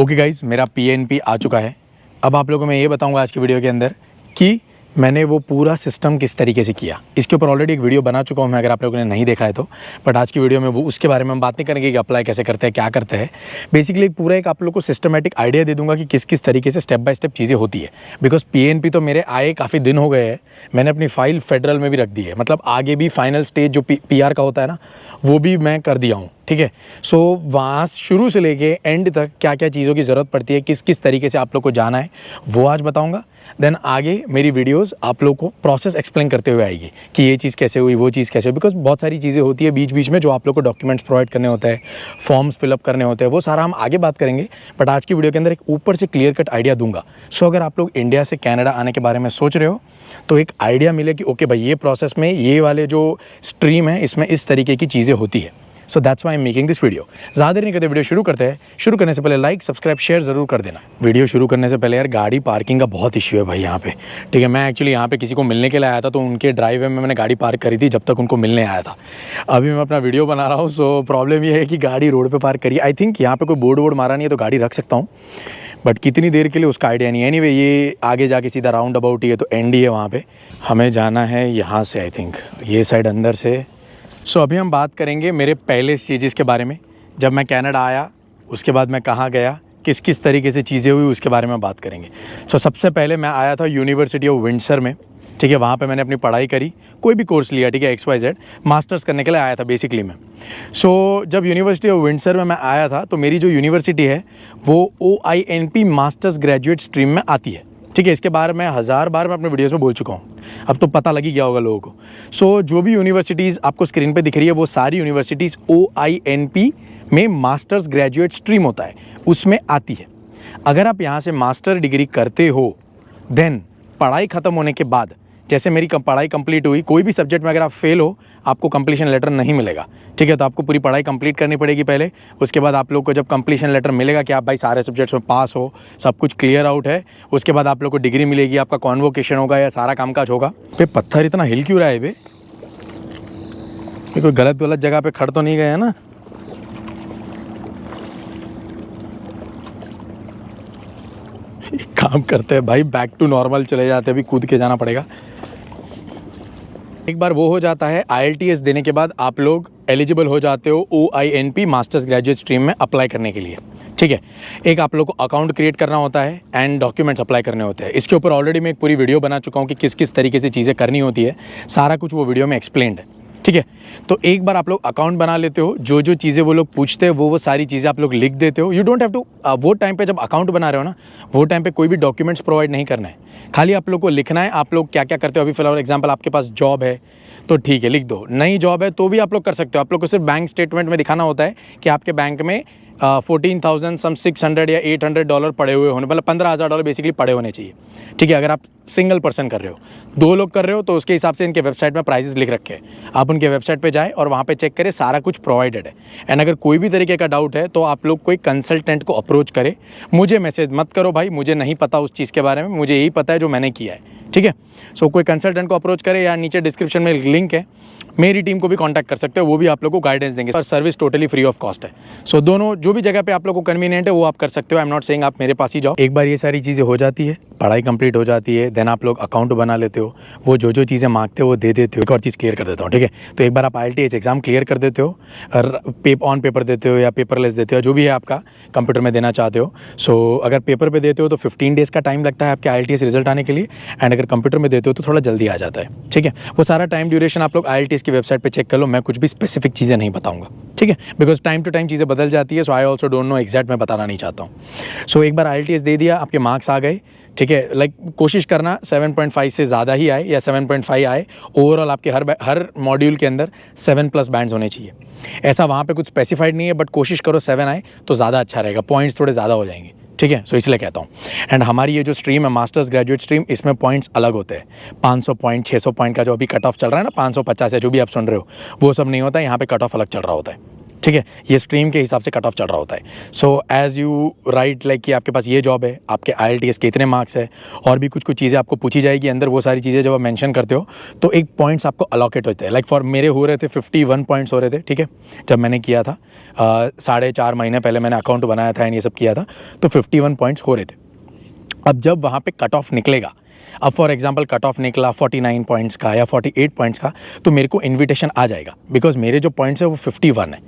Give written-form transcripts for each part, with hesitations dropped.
Okay guys, मेरा PNP आ चुका है। अब आप लोगों को मैं ये बताऊंगा आज की वीडियो के अंदर कि मैंने वो पूरा सिस्टम किस तरीके से किया। इसके ऊपर ऑलरेडी एक वीडियो बना चुका हूँ मैं, अगर आप लोगों ने नहीं देखा है तो। बट आज की वीडियो में वो उसके बारे में हम बात नहीं करेंगे कि अप्लाई कैसे करते हैं, क्या करते हैं। बेसिकली पूरा एक आप लोग को सिस्टमेटिक आइडिया दे दूंगा कि किस किस तरीके से स्टेप बाय स्टेप चीज़ें होती है। बिकॉज PNP तो मेरे आए काफ़ी दिन हो गए हैं, मैंने अपनी फाइल फेडरल में भी रख दी है। मतलब आगे भी फाइनल स्टेज जो PR का होता है ना, वो भी मैं कर दिया हूँ। ठीक है, सो वहाँ शुरू से लेके एंड तक क्या क्या चीज़ों की ज़रूरत पड़ती है, किस किस तरीके से आप लोग को जाना है, वो आज बताऊँगा। देन आगे मेरी वीडियोस आप लोग को प्रोसेस एक्सप्लेन करते हुए आएगी कि ये चीज़ कैसे हुई, वो चीज़ कैसे हुई। बिकॉज बहुत सारी चीज़ें होती है बीच बीच में जो आप लोग को डॉक्यूमेंट्स प्रोवाइड करने होते हैं, फॉर्म्स फिलअप करने होते हैं, वो सारा हम आगे बात करेंगे। बट आज की वीडियो के अंदर एक ऊपर से क्लियर कट आइडिया दूंगा। सो अगर आप लोग इंडिया से कनाडा आने के बारे में सोच रहे हो तो एक आइडिया मिले कि ओके भाई, ये प्रोसेस में ये वाले जो स्ट्रीम है इसमें इस तरीके की चीज़ें होती है। So that's why I am making this video. ज़्यादा देर नहीं करते, वीडियो शुरू करते हैं। शुरू करने से पहले लाइक सब्सक्राइब शेयर ज़रूर कर देना। वीडियो शुरू करने से पहले यार, गाड़ी पार्किंग का बहुत इश्यू है भाई यहाँ पे। ठीक है, मैं एक्चुअली यहाँ पे किसी को मिलने के लिए आया था, तो उनके ड्राइव में मैंने गाड़ी पार्क करी थी जब तक उनको मिलने आया था। अभी मैं अपना वीडियो बना रहा हूँ, सो प्रॉब्लम ये है कि गाड़ी रोड पर पार्क करी। आई थिंक यहाँ पर कोई बोर्ड वोर्ड मारा नहीं है तो गाड़ी रख सकता हूँ, बट कितनी देर के लिए उसका आइडिया नहीं है। एनीवे, ये आगे जाके सीधा राउंड अबाउट ही है, तो एंड ही है वहाँ पे। हमें जाना है यहाँ से, आई थिंक ये साइड अंदर से। सो अभी हम बात करेंगे मेरे पहले स्टेजेस के बारे में। जब मैं कनाडा आया, उसके बाद मैं कहाँ गया, किस किस तरीके से चीज़ें हुई, उसके बारे में बात करेंगे। सो सबसे पहले मैं आया था यूनिवर्सिटी ऑफ विंडसर में। ठीक है, वहाँ पे मैंने अपनी पढ़ाई करी, कोई भी कोर्स लिया। ठीक है, XYZ मास्टर्स करने के लिए आया था बेसिकली मैं। सो जब यूनिवर्सिटी ऑफ विंडसर में मैं आया था तो मेरी जो यूनिवर्सिटी है वो OINP मास्टर्स ग्रेजुएट स्ट्रीम में आती है। ठीक है, इसके बारे में 1000 बार मैं अपने वीडियोस में बोल चुका हूँ, अब तो पता लग ही गया होगा लोगों को। सो जो भी यूनिवर्सिटीज़ आपको स्क्रीन पे दिख रही है वो सारी यूनिवर्सिटीज़ OINP में मास्टर्स ग्रेजुएट स्ट्रीम होता है, उसमें आती है। अगर आप यहाँ से मास्टर डिग्री करते हो, देन पढ़ाई ख़त्म होने के बाद, जैसे मेरी पढ़ाई कंप्लीट हुई, कोई भी सब्जेक्ट में अगर आप फेल हो आपको कंप्लीशन लेटर नहीं मिलेगा। ठीक है, तो आपको पूरी पढ़ाई कंप्लीट करनी पड़ेगी पहले। उसके बाद आप लोग को जब कंप्लीशन लेटर मिलेगा कि आप भाई सारे सब्जेक्ट्स में पास हो, सब कुछ क्लियर आउट है, उसके बाद आप लोग को डिग्री मिलेगी, आपका कॉन्वोकेशन होगा या सारा कामकाज होगा। पे पत्थर इतना हिल क्यों रहा है बे? कोई गलत जगह पे खड़ तो नहीं गए हैं ना? एक काम करते हैं भाई, बैक टू नॉर्मल चले जाते हैं। अभी कूद के जाना पड़ेगा। एक बार वो हो जाता है, IELTS देने के बाद आप लोग एलिजिबल हो जाते हो OINP मास्टर्स ग्रेजुएट स्ट्रीम में अप्लाई करने के लिए। ठीक है, एक आप लोग को अकाउंट क्रिएट करना होता है एंड डॉक्यूमेंट्स अप्लाई करने होते हैं। इसके ऊपर ऑलरेडी मैं एक पूरी वीडियो बना चुका हूँ कि किस किस तरीके से चीज़ें करनी होती है, सारा कुछ वो वीडियो में एक्सप्लेन्ड है। ठीक है, तो एक बार आप लोग अकाउंट बना लेते हो, जो जो चीज़ें वो लोग पूछते हैं वो सारी चीज़ें आप लोग लिख देते हो। यू डोंट हैव टू, वो टाइम पे जब अकाउंट बना रहे हो ना, वो टाइम पे कोई भी डॉक्यूमेंट्स प्रोवाइड नहीं करना है, खाली आप लोग को लिखना है आप लोग क्या क्या करते हो। अभी फिलहाल एग्जांपल, आपके पास जॉब है तो ठीक है लिख दो, नहीं जॉब है तो भी आप लोग कर सकते हो। आप लोग को सिर्फ बैंक स्टेटमेंट में दिखाना होता है कि आपके बैंक में 14,600 या $800 पड़े हुए होने, मतलब $15,000 बेसिकली पड़े होने चाहिए। ठीक है, अगर आप सिंगल पर्सन कर रहे हो, 2 लोग कर रहे हो तो उसके हिसाब से इनके वेबसाइट में प्राइसेस लिख रखे हैं। आप उनके वेबसाइट पे जाएं और वहाँ पे चेक करें, सारा कुछ प्रोवाइडेड है। एंड अगर कोई भी तरीके का डाउट है तो आप लोग कोई कंसल्टेंट को अप्रोच करें। मुझे मैसेज मत करो भाई, मुझे नहीं पता उस चीज़ के बारे में, मुझे यही पता है जो मैंने किया है। ठीक है, सो कोई कंसल्टेंट को अप्रोच करें, या नीचे डिस्क्रिप्शन में लिंक है, मेरी टीम को भी कांटेक्ट कर सकते हो, वो भी आप लोग को गाइडेंस देंगे और service totally free of cost है। सो दोनों जो भी जगह पे आप लोग को कन्वीनियंट है वो आप कर सकते हो। आई एम नॉट सेइंग आप मेरे पास ही जाओ। एक बार ये सारी चीज़ें हो जाती है, पढ़ाई कंप्लीट हो जाती है, देन आप लोग अकाउंट बना लेते हो, वो जो जो चीज़ें मांगते हो वो दे देते हो। एक और चीज़ क्लियर कर देता हूँ। ठीक है, तो एक बार आप IELTS एग्जाम क्लियर कर देते हो, ऑन पेपर देते हो या पेपरलेस देते हो, जो भी है आपका कंप्यूटर में देना चाहते हो। सो अगर पेपर पे देते हो तो 15 डेज़ का टाइम लगता है आपके IELTS रिजल्ट आने के लिए, एंड अगर कंप्यूटर में देते हो तो थोड़ा जल्दी आ जाता है। ठीक है, वो सारा टाइम ड्यूरेशन आप लोग IELTS की वेबसाइट पे चेक कर लो, मैं कुछ भी स्पेसिफिक चीज़ें नहीं बताऊंगा। ठीक है, बिकॉज टाइम टू टाइम चीज़ें बदल जाती है, so I also don't know exact, मैं बताना नहीं चाहता हूँ। सो एक बार IELTS दे दिया, आपके मार्क्स आ गए। ठीक है, लाइक कोशिश करना 7.5 से ज़्यादा ही आए या 7.5 आए। ओवरऑल आपके हर मॉड्यूल के अंदर 7+ बैंड्स होने चाहिए। ऐसा वहाँ पे कुछ स्पेसिफाइड नहीं है, बट कोशिश करो 7 आए तो ज़्यादा अच्छा रहेगा, पॉइंट्स थोड़े ज़्यादा हो जाएंगे। ठीक है, सो इसलिए कहता हूँ। एंड हमारी ये जो स्ट्रीम है मास्टर्स ग्रेजुएट स्ट्रीम, इसमें पॉइंट्स अलग होते हैं। 500 पॉइंट, 600 पॉइंट का जो अभी कट ऑफ चल रहा है ना, 550 है जो भी आप सुन रहे हो, वो सब नहीं होता है। यहाँ पे कट ऑफ अलग चल रहा होता है। ठीक है, ये स्ट्रीम के हिसाब से कट ऑफ चल रहा होता है। So as you right like कि आपके पास ये जॉब है, आपके IELTS के इतने मार्क्स है, और भी कुछ कुछ चीज़ें आपको पूछी जाएगी अंदर। वो सारी चीज़ें जब आप मेंशन करते हो तो एक पॉइंट्स आपको अलॉकेट होते हैं। लाइक फॉर मेरे हो रहे थे 51 पॉइंट्स हो रहे थे, ठीक है, जब मैंने किया था 4.5 महीने पहले मैंने अकाउंट बनाया था एंड ये सब किया था, तो 51 पॉइंट्स हो रहे थे। अब जब वहाँ पे कट ऑफ निकलेगा, अब फॉर एग्जांपल कट ऑफ निकला 49 पॉइंट्स का या 48 पॉइंट्स का, तो मेरे को इन्विटेशन आ जाएगा, बिकॉज मेरे जो पॉइंट्स है वो 51 है,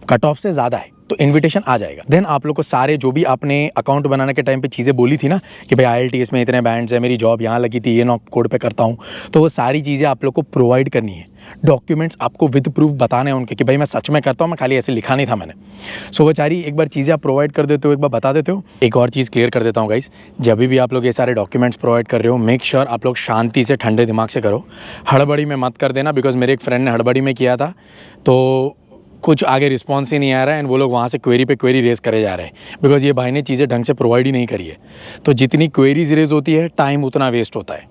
कट ऑफ से ज़्यादा है, तो इन्विटेशन आ जाएगा। देन आप लोग को सारे जो भी आपने अकाउंट बनाने के टाइम पे चीज़ें बोली थी ना कि भाई IELTS में इतने बैंड्स है, मेरी जॉब यहाँ लगी थी, ये नॉक कोड पे करता हूँ, तो वो सारी चीज़ें आप लोग को प्रोवाइड करनी है। डॉक्यूमेंट्स आपको विद प्रूफ बताने हैं उनके कि भाई मैं सच में करता हूँ, मैं खाली ऐसे लिखा नहीं था मैंने। सो वो सारी एक बार चीज़ें आप प्रोवाइड कर देते हो, एक बार बता देते हो। एक और चीज़ क्लियर कर देता हूँ गाइस, जब भी आप लोग ये सारे डॉक्यूमेंट्स प्रोवाइड कर रहे हो, मेक श्योर आप लोग शांति से ठंडे दिमाग से करो, हड़बड़ी में मत कर देना। बिकॉज मेरे एक फ्रेंड ने हड़बड़ी में किया था, तो कुछ आगे रिस्पॉन्स ही नहीं आ रहा है एंड वो लोग वहाँ से क्वेरी पे क्वेरी रेज़ करे जा रहे हैं, बिकॉज ये भाई ने चीज़ें ढंग से प्रोवाइड ही नहीं करी है। तो जितनी क्वेरीज रेज़ होती है, टाइम उतना वेस्ट होता है।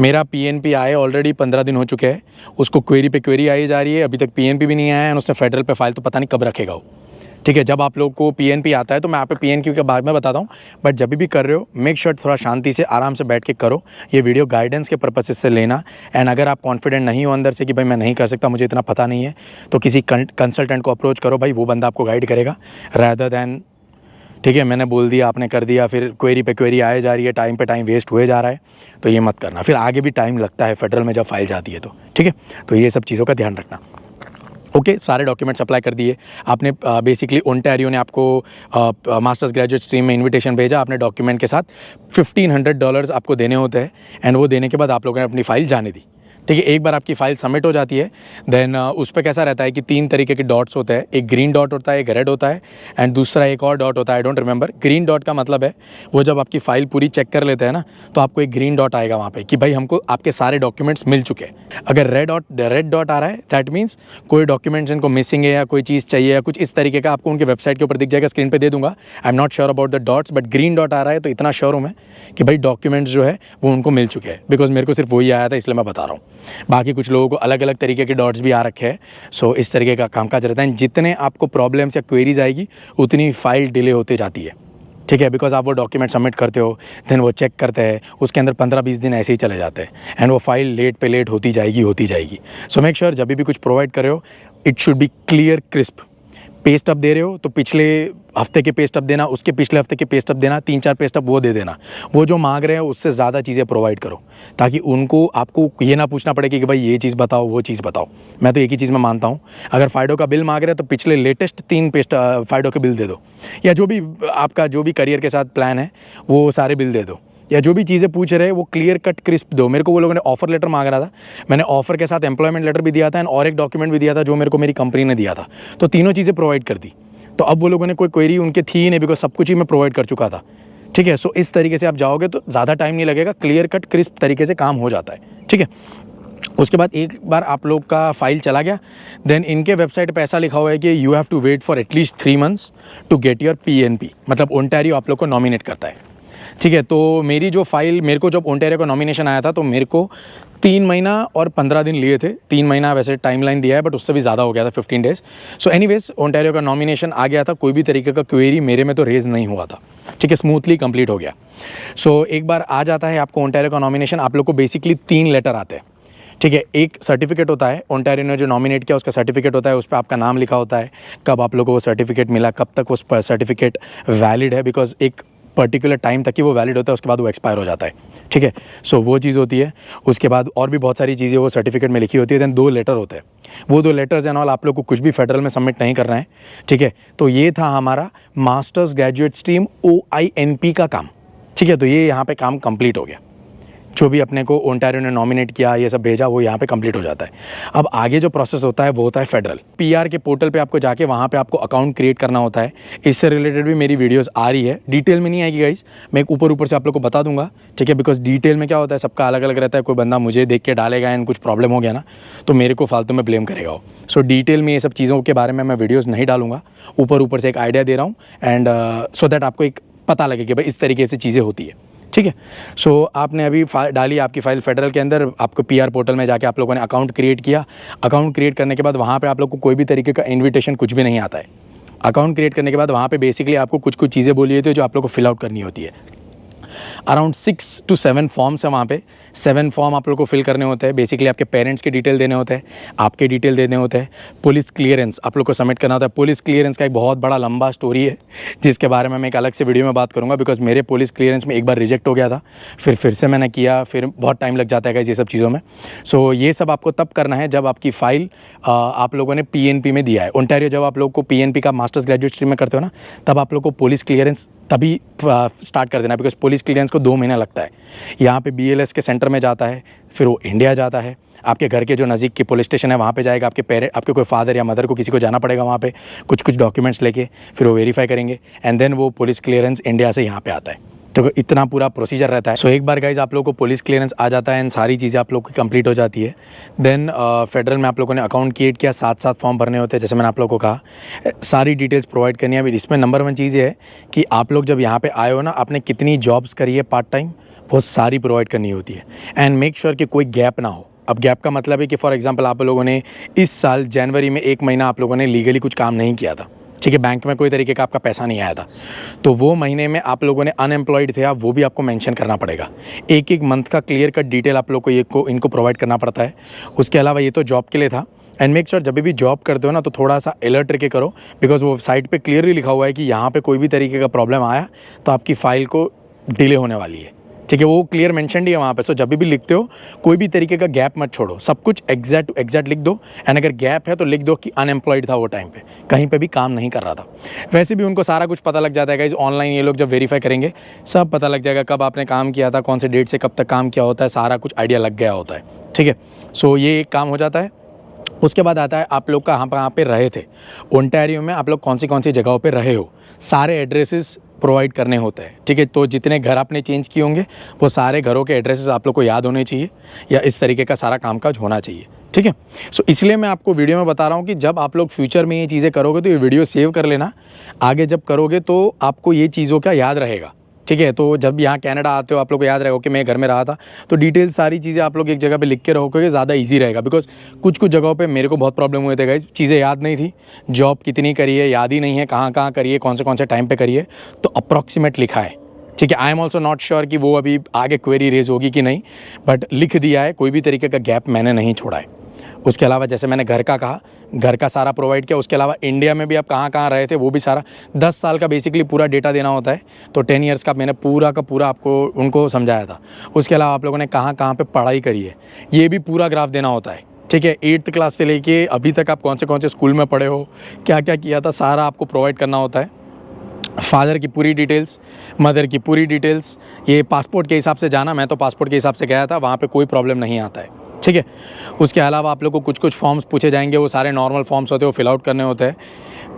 मेरा PNP आए ऑलरेडी 15 दिन हो चुके हैं, उसको क्वेरी पे क्वेरी आई जा रही है, अभी तक PNP भी नहीं आया है, उसने फेडरल पे फाइल तो पता नहीं कब रखेगा वो। ठीक है, जब आप लोग को PNP आता है तो मैं आप पे PNQ के बाद में बताता हूँ, बट जब भी कर रहे हो मेक श्योर थोड़ा शांति से आराम से बैठ के करो। ये वीडियो गाइडेंस के पर्पज से लेना, एंड अगर आप कॉन्फिडेंट नहीं हो अंदर से कि भाई मैं नहीं कर सकता, मुझे इतना पता नहीं है, तो किसी कंसल्टेंट को अप्रोच करो, भाई वो बंदा आपको गाइड करेगा रादर दैन, ठीक है, मैंने बोल दिया आपने कर दिया, फिर क्वेरी पे क्वेरी आए जा रही है, टाइम पे टाइम वेस्ट हुए जा रहा है, तो ये मत करना। फिर आगे भी टाइम लगता है फेडरल में जब फाइल जाती है तो, ठीक है, तो ये सब चीज़ों का ध्यान रखना। ओके, सारे डॉक्यूमेंट्स अप्लाई कर दिए आपने। बेसिकली ओंटारियो ने आपको मास्टर्स ग्रेजुएट स्ट्रीम में इनविटेशन भेजा, आपने डॉक्यूमेंट के साथ $1500 आपको देने होते हैं, एंड वो देने के बाद आप लोगों ने अपनी फ़ाइल जाने दी। ठीक है, एक बार आपकी फ़ाइल सबमिट हो जाती है, देन उस पर कैसा रहता है कि 3 तरीके के डॉट्स होते हैं, एक ग्रीन डॉट होता है, एक रेड होता है, एंड दूसरा एक और डॉट होता है, I don't remember. Green dot का मतलब है वो जब आपकी फ़ाइल पूरी चेक कर लेते हैं ना, तो आपको एक ग्रीन डॉट आएगा वहाँ पे कि भाई हमको आपके सारे डॉक्यूमेंट्स मिल चुके हैं। अगर रेड डॉट आ रहा है, दैट मीन्स कोई डॉक्यूमेंट्स इनको मिसिंग है या कोई चीज़ चाहिए या कुछ इस तरीके का, आपको उनके वेबसाइट के ऊपर दिख जाएगा, स्क्रीन पर दे दूंगा। I am not sure about the dots, but green dot आ रहा है तो इतना श्योर हूँ मैं कि भाई डॉक्यूमेंट्स जो है वो उनको मिल चुके हैं, बिकॉज मेरे को सिर्फ वही आया था, इसलिए मैं बता रहा हूँ। बाकी कुछ लोगों को अलग अलग तरीके के डॉट्स भी आ रखे हैं। सो इस तरीके का कामकाज रहता है। जितने आपको प्रॉब्लम्स या क्वेरीज आएगी उतनी फाइल डिले होते जाती है, ठीक है, बिकॉज आप वो डॉक्यूमेंट सबमिट करते हो, देन वो चेक करते हैं, उसके अंदर 15-20 दिन ऐसे ही चले जाते हैं, एंड वो फाइल लेट पे लेट होती जाएगी। सो मेक श्योर जब भी कुछ प्रोवाइड कर रहे हो, it should be clear crisp. Pay stub दे रहे हो तो पिछले हफ्ते के पे स्टब देना, उसके पिछले हफ्ते के पे स्टब देना, 3-4 पे स्टब वो दे देना। वो जो मांग रहे हैं उससे ज़्यादा चीज़ें प्रोवाइड करो, ताकि उनको आपको ये ना पूछना पड़े कि भाई ये चीज़ बताओ, वो चीज़ बताओ। मैं तो एक ही चीज़ में मानता हूँ, अगर फाइडो का बिल मांग रहे हैं तो पिछले लेटेस्ट 3 फाइडो के बिल दे दो, या जो भी आपका जो भी करियर के साथ प्लान है वो सारे बिल दे दो, या जो भी चीज़ें पूछ रहे हैं वो क्लियर कट क्रिस्प दो। मेरे को वो लोगों ने ऑफर लेटर मांग रहा था, मैंने ऑफर के साथ एम्प्लॉयमेंट लेटर भी दिया था और एक डॉक्यूमेंट भी दिया था जो मेरे को मेरी कंपनी ने दिया था, तो तीनों चीज़ें प्रोवाइड कर दी। तो अब वो लोगों ने कोई क्वेरी उनके थी ही नहीं, बिकॉज सब कुछ ही मैं प्रोवाइड कर चुका था। ठीक है, सो इस तरीके से आप जाओगे तो ज़्यादा टाइम नहीं लगेगा, क्लियर कट क्रिस्प तरीके से काम हो जाता है। ठीक है, उसके बाद एक बार आप लोग का फाइल चला गया, देन इनके वेबसाइट पे ऐसा लिखा हुआ है कि you have to wait for at least 3 months to get your PNP, मतलब ओंटारियो आप लोग को नॉमिनेट करता है। ठीक है, तो मेरी जो फाइल, मेरे को जब ओंटारियो का नॉमिनेशन आया था तो मेरे को 3 महीना और 15 दिन लिए थे। 3 महीना वैसे टाइमलाइन दिया है, बट उससे भी ज़्यादा हो गया था, 15 डेज़। सो एनीवेज ओंटारियो का नॉमिनेशन आ गया था, कोई भी तरीके का क्वेरी मेरे में तो रेज नहीं हुआ था। ठीक है, स्मूथली कंप्लीट हो गया। सो एक बार आ जाता है आपको ओंटारियो का नॉमिनेशन, आप लोग को बेसिकली 3 लेटर आते हैं। ठीक है, एक सर्टिफिकेट होता है, ओंटारियो ने जो नॉमिनेट किया उसका सर्टिफिकेट होता है, उस पर आपका नाम लिखा होता है, कब आप लोगों को वो सर्टिफिकेट मिला, कब तक वो सर्टिफिकेट वैलिड है, बिकॉज एक पर्टिकुलर टाइम तक ही वो वैलिड होता है, उसके बाद वो एक्सपायर हो जाता है। ठीक है, सो वो चीज़ होती है। उसके बाद और भी बहुत सारी चीज़ें वो सर्टिफिकेट में लिखी होती है। देन 2 लेटर होते हैं, वो 2 लेटर्स एंड ऑल आप लोग को कुछ भी फेडरल में सबमिट नहीं करना है। ठीक है, तो ये था हमारा मास्टर्स ग्रेजुएट स्ट्रीम OINP का काम। ठीक है, तो ये यहाँ पे काम कंप्लीट हो गया। जो भी अपने को ओंटारियो ने नॉमिनेट किया, ये सब भेजा, वो यहाँ पे कंप्लीट हो जाता है। अब आगे जो प्रोसेस होता है वो होता है फेडरल PR के पोर्टल पे आपको जाके वहाँ पे आपको अकाउंट क्रिएट करना होता है। इससे रिलेटेड भी मेरी वीडियोस आ रही है, डिटेल में नहीं आएगी गाइस, मैं ऊपर से आप लोग को बता दूंगा। ठीक है, बिकॉज डिटेल में क्या होता है सबका अलग अलग रहता है, कोई बंदा मुझे देख के डालेगा एंड कुछ प्रॉब्लम हो गया ना तो मेरे को फालतू में ब्लेम करेगा वो। सो डिटेल में ये सब चीज़ों के बारे में मैं वीडियोज़ नहीं डालूंगा, ऊपर से एक आइडिया दे रहा हूँ, एंड सो दैट आपको एक पता लगे कि भाई इस तरीके से चीज़ें होती है। ठीक है। सो आपने अभी डाली आपकी फ़ाइल फेडरल के अंदर, आपको पीआर पोर्टल में जाके आप लोगों ने अकाउंट क्रिएट किया। अकाउंट क्रिएट करने के बाद वहाँ पे आप लोग को कोई भी तरीके का इन्विटेशन कुछ भी नहीं आता है। अकाउंट क्रिएट करने के बाद वहाँ पे बेसिकली आपको कुछ कुछ चीज़ें बोली होती है जो आप लोग को फिल आउट करनी होती है। अराउंड 6 to 7 फॉर्म्स है वहाँ पे। 7 फॉर्म आप लोग को फिल करने होते हैं। बेसिकली आपके पेरेंट्स के डिटेल देने होते हैं, आपके डिटेल देने होते हैं। पुलिस क्लियरेंस आप लोग को सबमिट करना होता है। पुलिस क्लियरेंस का एक बहुत बड़ा लंबा स्टोरी है जिसके बारे में मैं एक अलग से वीडियो में बात करूँगा, बिकॉज मेरे पुलिस क्लियरेंस में एक बार रिजेक्ट हो गया था, फिर से मैंने किया, फिर बहुत टाइम लग जाता है गाइस ये सब चीज़ों में। सो ये सब आपको तब करना है जब आपकी फ़ाइल आप लोगों ने पीएनपी में दिया है। ओंटारियो जब आप लोग को पीएनपी का मास्टर्स ग्रेजुएट स्ट्रीम में करते हो ना, तब आप लोग को पुलिस क्लियरेंस तभी स्टार्ट कर देना, बिकॉज पुलिस क्लियरेंस को 2 महीना लगता है। यहाँ पे बीएलएस के सेंटर में जाता है, फिर वो इंडिया जाता है, आपके घर के जो नज़दीक की पुलिस स्टेशन है वहाँ पे जाएगा। आपके कोई फादर या मदर को किसी को जाना पड़ेगा वहाँ पे कुछ डॉक्यूमेंट्स लेके, फिर वो वेरीफाई करेंगे एंड देन वो पुलिस क्लियरेंस इंडिया से यहाँ पे आता है। तो इतना पूरा प्रोसीजर रहता है। सो एक बार गाइज आप लोग को पुलिस क्लियरेंस आ जाता है एंड सारी चीज़ें आप लोग की कंप्लीट हो जाती है। देन फेडरल में आप लोगों ने अकाउंट क्रिएट किया, 7 फॉर्म भरने होते हैं जैसे मैंने आप लोगों को कहा, सारी डिटेल्स प्रोवाइड करनी है। अभी इसमें नंबर 1 चीज़ ये है कि आप लोग जब यहाँ पे आए हो ना, आपने कितनी जॉब्स करी है पार्ट टाइम, वो सारी प्रोवाइड करनी होती है एंड मेक श्योर कि कोई गैप ना हो। अब गैप का मतलब है कि फॉर एग्जांपल आप लोगों ने इस साल जनवरी में 1 महीना आप लोगों ने लीगली कुछ काम नहीं किया था, ठीक है, बैंक में कोई तरीके का आपका पैसा नहीं आया था, तो वो महीने में आप लोगों ने अनएम्प्लॉयड थे आप, वो भी आपको मेंशन करना पड़ेगा। एक मंथ का क्लियर कट डिटेल आप लोग को इनको प्रोवाइड करना पड़ता है। उसके अलावा ये तो जॉब के लिए था। एंड मेक श्योर जब भी जॉब करते हो ना तो थोड़ा सा अलर्ट रह के करो, बिकॉज वो साइट पे क्लियरली लिखा हुआ है कि यहाँ पे कोई भी तरीके का प्रॉब्लम आया तो आपकी फ़ाइल को डिले होने वाली है, ठीक है, वो क्लियर मेंशन ही है वहाँ पे। सो जब भी लिखते हो कोई भी तरीके का गैप मत छोड़ो, सब कुछ एग्जैक्ट लिख दो। एंड अगर गैप है तो लिख दो कि अनएम्प्लॉयड था वो टाइम पे, कहीं पे भी काम नहीं कर रहा था। वैसे भी उनको सारा कुछ पता लग जाता है गाइस, ऑनलाइन ये लोग जब वेरीफाई करेंगे सब पता लग जाएगा कब आपने काम किया था, कौन से डेट से कब तक काम किया होता है, सारा कुछ आइडिया लग गया होता है, ठीक है। सो ये एक काम हो जाता है। उसके बाद आता है आप लोग कहाँ पे रहे थे, ओंटारियो में आप लोग कौन सी जगहों पे रहे हो, सारे एड्रेसेस प्रोवाइड करने होते हैं, ठीक है। तो जितने घर आपने चेंज किए होंगे वो सारे घरों के एड्रेसेस आप लोग को याद होने चाहिए, या इस तरीके का सारा कामकाज होना चाहिए, ठीक है। सो इसलिए मैं आपको वीडियो में बता रहा हूँ कि जब आप लोग फ्यूचर में ये चीज़ें करोगे तो ये वीडियो सेव कर लेना, आगे जब करोगे तो आपको ये चीज़ों का याद रहेगा, ठीक है। तो जब यहाँ कनाडा आते हो आप लोग को याद रहेगा कि मैं घर में रहा था, तो डिटेल सारी चीज़ें आप लोग एक जगह पे लिख के रहोगे, ज़्यादा इजी रहेगा। बिकॉज कुछ जगहों पे मेरे को बहुत प्रॉब्लम हुए थे गाइस, चीज़ें याद नहीं थी, जॉब कितनी करी है याद ही नहीं है, कहाँ करिए, कौन से टाइम पे करिए, तो अप्रॉक्सीमेट लिखा है, ठीक है। I am also not sure कि वो अभी आगे क्वेरी रेज होगी कि नहीं, बट लिख दिया है, कोई भी तरीके का गैप मैंने नहीं छोड़ा है। उसके अलावा जैसे मैंने घर का कहा, घर का सारा प्रोवाइड किया। उसके अलावा इंडिया में भी आप कहाँ रहे थे वो भी सारा, 10 साल का बेसिकली पूरा डेटा देना होता है, तो 10 ईयर्स का मैंने पूरा का पूरा आपको उनको समझाया था। उसके अलावा आप लोगों ने कहाँ पे पढ़ाई करी है ये भी पूरा ग्राफ देना होता है, ठीक है। 8th क्लास से लेके अभी तक आप कौन से स्कूल में पढ़े हो, क्या किया था, सारा आपको प्रोवाइड करना होता है। फादर की पूरी डिटेल्स, मदर की पूरी डिटेल्स, ये पासपोर्ट के हिसाब से जाना, मैं तो पासपोर्ट के हिसाब से गया था, वहाँ पे कोई प्रॉब्लम नहीं आता है, ठीक है। उसके अलावा आप लोग को कुछ फॉर्म्स पूछे जाएंगे, वो सारे नॉर्मल फॉर्म्स होते हैं, वो फिल आउट करने होते हैं।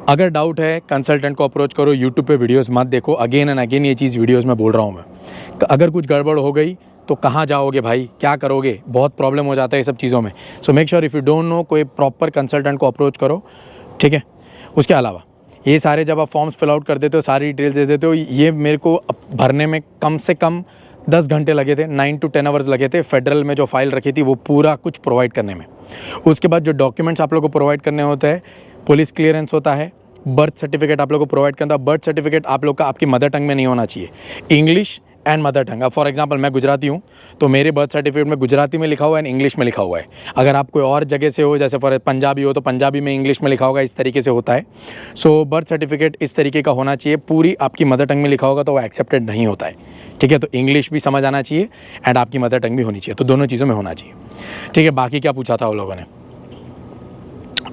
अगर डाउट है कंसल्टेंट को अप्रोच करो, यूट्यूब पे वीडियोस मत देखो, अगेन एंड अगेन ये चीज़ वीडियोस में बोल रहा हूँ मैं। तो अगर कुछ गड़बड़ हो गई तो कहाँ जाओगे भाई, क्या करोगे, बहुत प्रॉब्लम हो जाता है ये सब चीज़ों में। So make sure if you don't know, कोई प्रॉपर कंसल्टेंट को अप्रोच करो, ठीक है। उसके अलावा ये सारे जब आप फॉर्म्स फिल आउट कर देते हो, सारी डिटेल्स दे देते हो, ये मेरे को भरने में कम से कम 10 घंटे लगे थे, 9 to 10 आवर्स लगे थे, फेडरल में जो फाइल रखी थी वो पूरा कुछ प्रोवाइड करने में। उसके बाद जो डॉक्यूमेंट्स आप लोग को प्रोवाइड करने होते हैं, पुलिस क्लियरेंस होता है, बर्थ सर्टिफिकेट आप लोग को प्रोवाइड करता है। बर्थ सर्टिफिकेट आप लोग का आपकी मदर टंग में नहीं होना चाहिए, इंग्लिश एंड मदर टंग। अब फॉर एग्जांपल मैं गुजराती हूँ, तो मेरे बर्थ सर्टिफिकेट में गुजराती में लिखा हुआ है एंड इंग्लिश में लिखा हुआ है। अगर आप कोई और जगह से हो, जैसे फॉर पंजाबी हो, तो पंजाबी में इंग्लिश में लिखा होगा, इस तरीके से होता है। सो बर्थ सर्टिफिकेट इस तरीके का होना चाहिए, पूरी आपकी मदर टंग में लिखा होगा तो वो एक्सेप्टेड नहीं होता है, ठीक है। तो इंग्लिश भी समझ आना चाहिए एंड आपकी मदर टंग भी होनी चाहिए, तो दोनों चीज़ों में होना चाहिए, ठीक है। बाकी क्या पूछा था उन लोगों ने,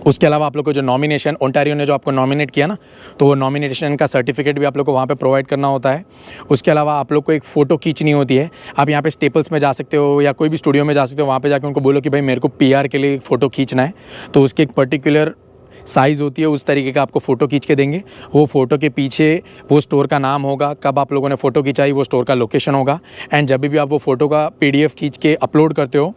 उसके अलावा आप लोग को जो नॉमिनेशन, ओंटारियो ने जो आपको नॉमिनेट किया ना, तो वो नॉमिनेशन का सर्टिफिकेट भी आप लोग को वहाँ पे प्रोवाइड करना होता है। उसके अलावा आप लोग को एक फ़ोटो खींचनी होती है। आप यहाँ पे स्टेपल्स में जा सकते हो या कोई भी स्टूडियो में जा सकते हो, वहाँ पे जाके उनको बोलो कि भाई मेरे को पीआर के लिए फ़ोटो खींचना है, तो उसकी एक पर्टिकुलर साइज़ होती है, उस तरीके का आपको फ़ोटो खींच के देंगे। वो फ़ोटो के पीछे वो स्टोर का नाम होगा, कब आप लोगों ने फ़ोटो खिंचाई, वो स्टोर का लोकेशन होगा। एंड जब भी आप वो फ़ोटो का PDF खींच के अपलोड करते हो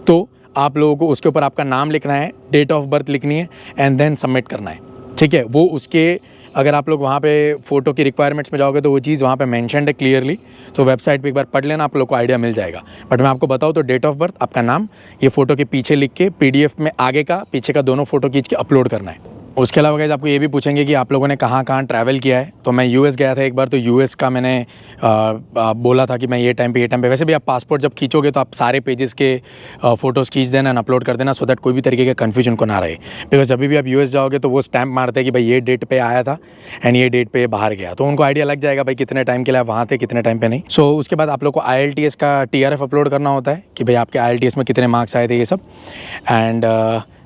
तो आप लोगों को उसके ऊपर आपका नाम लिखना है, डेट ऑफ बर्थ लिखनी है एंड देन सबमिट करना है, ठीक है। वो उसके अगर आप लोग वहाँ पे फ़ोटो की रिक्वायरमेंट्स में जाओगे तो वो चीज़ वहाँ पे मेंशन्ड है क्लियरली, तो वेबसाइट पे एक बार पढ़ लेना, आप लोग को आइडिया मिल जाएगा। बट मैं आपको बताऊँ तो डेट ऑफ बर्थ, आपका नाम, ये फ़ोटो के पीछे लिख के PDF में आगे का पीछे का दोनों फ़ोटो खींच के अपलोड करना है। उसके अलावा गाइस आपको ये भी पूछेंगे कि आप लोगों ने कहाँ कहाँ ट्रैवल किया है। तो मैं US गया था एक बार, तो US का मैंने बोला था कि मैं ये टाइम पे, वैसे भी आप पासपोर्ट जब खींचोगे तो आप सारे पेजेस के फ़ोटोज़ खींच देना एंड अपलोड कर देना, सो दैट कोई भी तरीके का कन्फ्यूजन को ना रहे। बिकॉज जब भी आप US जाओगे तो वो स्टैम्प मारते हैं कि भाई ये डेट पे आया था एंड ये डेट पे बाहर गया, तो उनको आइडिया लग जाएगा भाई कितने टाइम के लिए आप वहाँ थे, कितने टाइम पे नहीं। सो उसके बाद आप लोग को IELTS का TRF अपलोड करना होता है कि भाई आपके IELTS में कितने मार्क्स आए थे, ये सब। एंड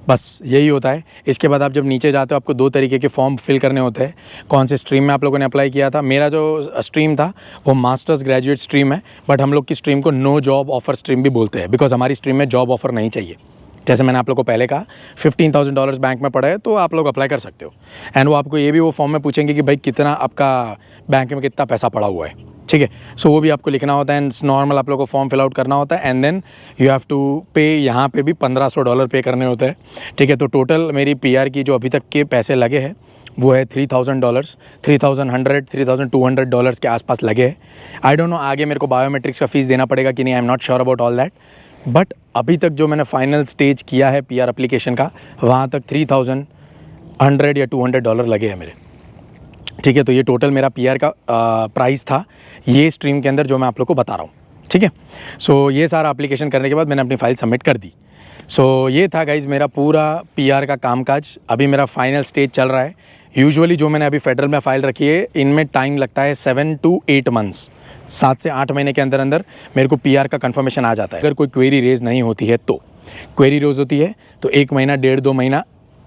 बस यही होता है। इसके बाद आप जब नीचे जाते हो आपको 2 तरीके के फॉर्म फिल करने होते हैं। कौन से स्ट्रीम में आप लोगों ने अप्लाई किया था। मेरा जो स्ट्रीम था वो मास्टर्स ग्रेजुएट स्ट्रीम है, बट हम लोग की स्ट्रीम को नो जॉब ऑफर स्ट्रीम भी बोलते हैं, बिकॉज हमारी स्ट्रीम में जॉब ऑफर नहीं चाहिए। जैसे मैंने आप लोग को पहले कहा, $15,000 बैंक में पड़ा है तो आप लोग अप्लाई कर सकते हो। एंड वो आपको ये भी वो फॉर्म में पूछेंगे कि भाई कितना आपका बैंक में कितना पैसा पड़ा हुआ है, ठीक है। सो वो भी आपको लिखना होता है एंड नॉर्मल आप लोग को फॉर्म फिल आउट करना होता है। And then you have to pay, यहाँ पे भी $1,500 पे करने होते हैं, ठीक है। तो टोटल मेरी PR की जो अभी तक के पैसे लगे हैं वो है $3,000, $3,200 के आसपास लगे हैं। आई डोंट नो आगे मेरे को बायोमेट्रिक्स का फीस देना पड़ेगा कि नहीं, आई am not sure about all that. But अभी तक जो मैंने फाइनल स्टेज किया है PR एप्लीकेशन का, वहाँ तक $3,100 या $200 लगे हैं मेरे, ठीक है। तो ये टोटल मेरा PR का प्राइस था ये स्ट्रीम के अंदर जो मैं आप लोग को बता रहा हूँ, ठीक है। सो ये सारा एप्लीकेशन करने के बाद मैंने अपनी फ़ाइल सबमिट कर दी। सो ये था गाइज़ मेरा पूरा PR का कामकाज। अभी मेरा फाइनल स्टेज चल रहा है। यूजुअली जो मैंने अभी फेडरल में फ़ाइल रखी है इनमें टाइम लगता है 7 to 8 मंथ्स, 7 से 8 महीने के अंदर अंदर मेरे को PR का कन्फर्मेशन आ जाता है। अगर कोई क्वेरी रेज नहीं होती है तो क्वेरी रेज होती है तो 1 महीना 1.5-2 महीना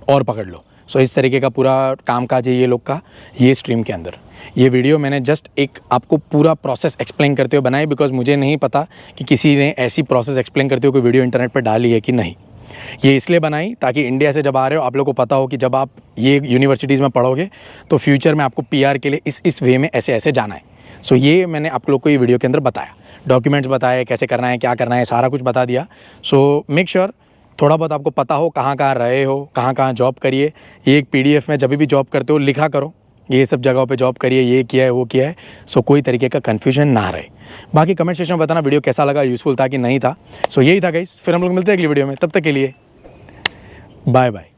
और पकड़ लो। सो इस तरीके का पूरा कामकाज है ये लोग का ये स्ट्रीम के अंदर। ये वीडियो मैंने जस्ट एक आपको पूरा प्रोसेस एक्सप्लेन करते हुए बनाई, बिकॉज मुझे नहीं पता कि किसी ने ऐसी प्रोसेस एक्सप्लेन करते हुए कोई वीडियो इंटरनेट पर डाली है कि नहीं। ये इसलिए बनाई ताकि इंडिया से जब आ रहे हो आप लोग को पता हो कि जब आप ये यूनिवर्सिटीज़ में पढ़ोगे तो फ्यूचर में आपको PR के लिए इस वे में ऐसे ऐसे जाना है। सो ये मैंने आप लोग को ये वीडियो के अंदर बताया, डॉक्यूमेंट्स बताए, कैसे करना है, क्या करना है, सारा कुछ बता दिया। सो मेक श्योर थोड़ा बहुत आपको पता हो कहाँ कहाँ रहे हो, कहाँ कहाँ जॉब करिए। ये एक PDF में जब भी जॉब करते हो लिखा करो, ये सब जगहों पे जॉब करिए, ये किया है वो किया है। सो कोई तरीके का कन्फ्यूजन ना रहे। बाकी कमेंट सेक्शन में बताना वीडियो कैसा लगा, यूज़फुल था कि नहीं था। सो यही था गाइस, फिर हम लोग मिलते हैं अगली वीडियो में। तब तक के लिए बाय बाय।